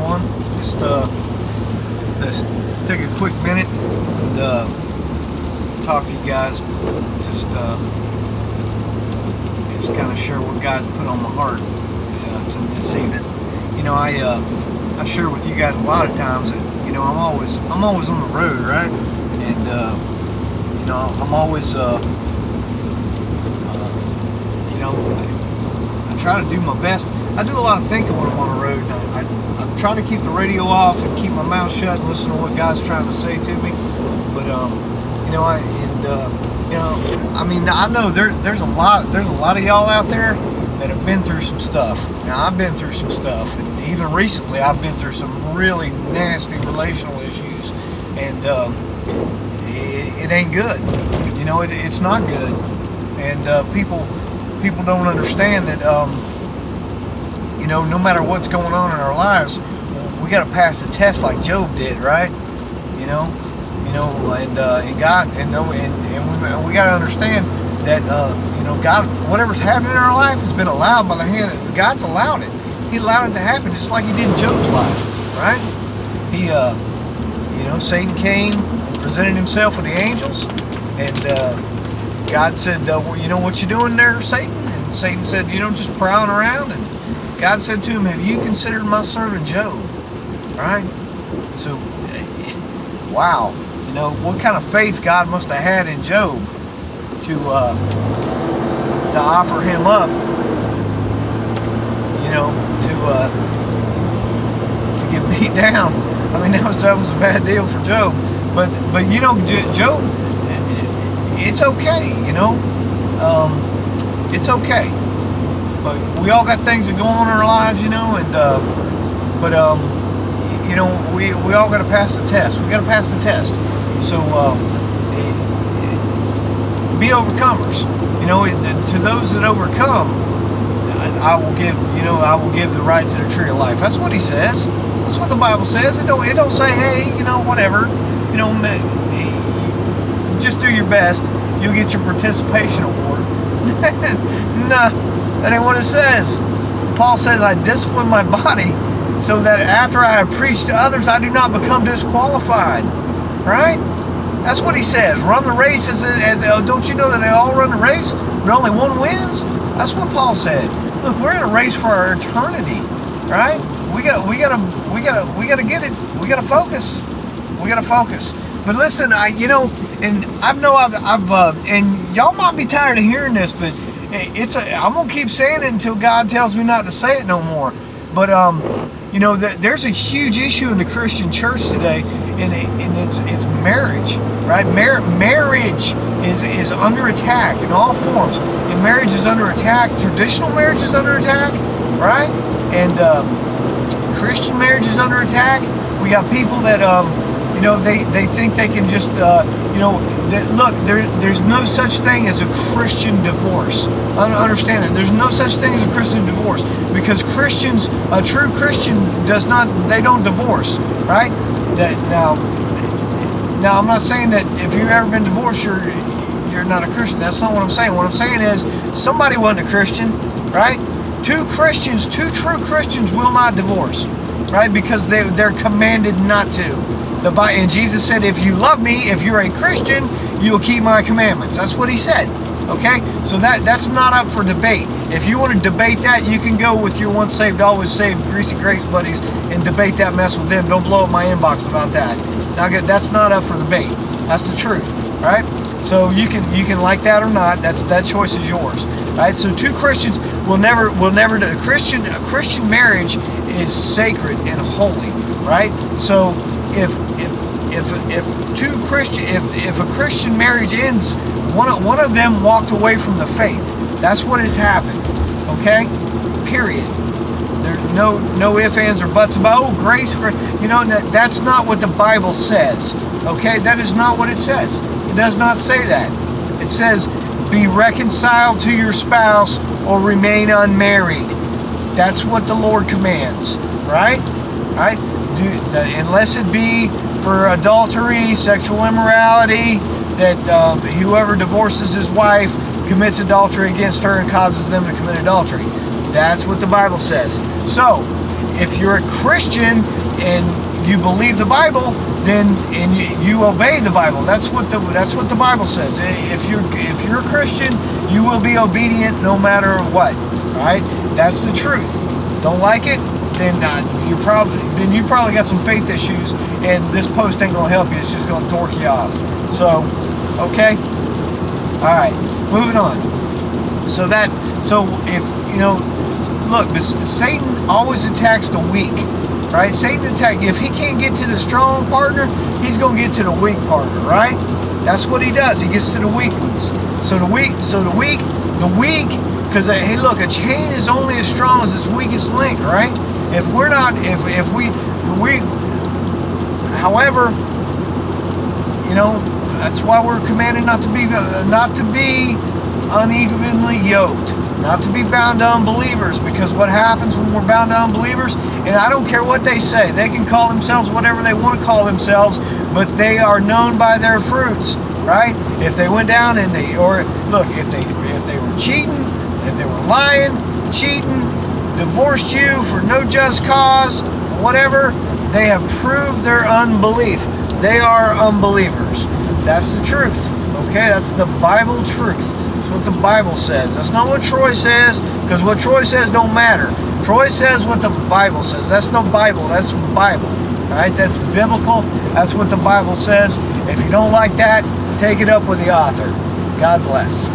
everyone. Let's take a quick minute and talk to you guys. Just kind of share what God's put on my heart to this evening. You know, I share with you guys a lot of times that, you know, I'm always on the road, right? And you know, I'm always you know, I try to do my best. I do a lot of thinking when I'm on the road. I try to keep the radio off and keep my mouth shut and listen to what God's trying to say to me. But you know, you know, I mean, I know there's a lot of y'all out there that have been through some stuff. Now, I've been through some stuff, and even recently, I've been through some really nasty relational issues, and it ain't good. You know, it's not good, and people don't understand that. You know, no matter what's going on in our lives, we got to pass the test like Job did, right? You know, and God, and we got to understand that you know, God, whatever's happening in our life has been allowed by the hand of God's allowed it. He allowed it to happen, just like He did in Job's life, right? He, you know, Satan came and presented himself with the angels, and God said, well, you know what you doing there, Satan? And Satan said, you know, just prowling around. And God said to him, have you considered my servant Job? Right? So, wow. You know, what kind of faith God must have had in Job to offer him up, you know, to get beat down. I mean, that was a bad deal for Job. But you know, Job, it's okay, you know. It's okay. But we all got things that go on in our lives, you know, and you know, we all got to pass the test. We got to pass the test. So be overcomers. You know, to those that overcome, I will give the right to the tree of life. That's what He says. That's what the Bible says. It don't say, hey, you know, whatever, you know, just do your best. You'll get your participation award. Nah. That ain't what it says. Paul says, I discipline my body so that after I have preached to others, I do not become disqualified. Right? That's what he says. Run the race as don't you know that they all run the race, but only one wins? That's what Paul said. Look, we're in a race for our eternity. Right? We gotta get it. We gotta focus. We gotta focus. But listen, you know, and I've and y'all might be tired of hearing this, but I'm gonna keep saying it until God tells me not to say it no more. But you know, there's a huge issue in the Christian church today, and it's marriage, right? Marriage is under attack in all forms. And marriage is under attack. Traditional marriage is under attack, right? And Christian marriage is under attack. We got people that you know, they think they can just you know. Look, there's no such thing as a Christian divorce. Understand it. There's no such thing as a Christian divorce, because Christians, a true Christian they don't divorce, right? Now I'm not saying that if you've ever been divorced, you're not a Christian. That's not what I'm saying. What I'm saying is somebody wasn't a Christian, right? Two true Christians will not divorce, right? Because they're commanded not to. And Jesus said, if you love me, if you're a Christian, you'll keep my commandments. That's what He said. Okay? So that's not up for debate. If you want to debate that, you can go with your once saved, always saved, Greasy Grace buddies and debate that mess with them. Don't blow up my inbox about that. Now, that's not up for debate. That's the truth. Right? So you can like that or not. That choice is yours. Right? So two Christians will never do. A Christian marriage is sacred and holy. Right? So if a Christian marriage ends, one of them walked away from the faith. That's what has happened. Okay? Period. There's no ifs, ands, or buts about grace. You know, that's not what the Bible says. Okay? That is not what it says. It does not say that. It says, be reconciled to your spouse or remain unmarried. That's what the Lord commands. Right? Right? Unless it be for adultery, sexual immorality, that whoever divorces his wife commits adultery against her and causes them to commit adultery. That's what the Bible says. So, if you're a Christian and you believe the Bible, then you obey the Bible. That's what the Bible says. If you're a Christian, you will be obedient no matter what. All right, that's the truth. Don't like it? Then you probably got some faith issues, and this post ain't gonna help you. It's just gonna dork you off. So, okay, all right, moving on. So if look, Satan always attacks the weak, right? Satan if he can't get to the strong partner, he's gonna get to the weak partner, right? That's what he does. He gets to the weak ones. So the weak, because hey, look, a chain is only as strong as its weakest link, right? If we're not, if we, however, that's why we're commanded not to be unevenly yoked, not to be bound to unbelievers, because what happens when we're bound to unbelievers, and I don't care what they say, they can call themselves whatever they want to call themselves, but they are known by their fruits, right? If they went down if they were cheating, if they were lying, cheating, divorced you for no just cause, whatever, they have proved their unbelief. They are unbelievers. That's the truth. Okay, that's the Bible truth. That's what the Bible says. That's not what Troy says, because what Troy says don't matter. Troy says what the Bible says. That's the Bible. That's the Bible. All right, that's biblical. That's what the Bible says. If you don't like that, take it up with the author. God bless.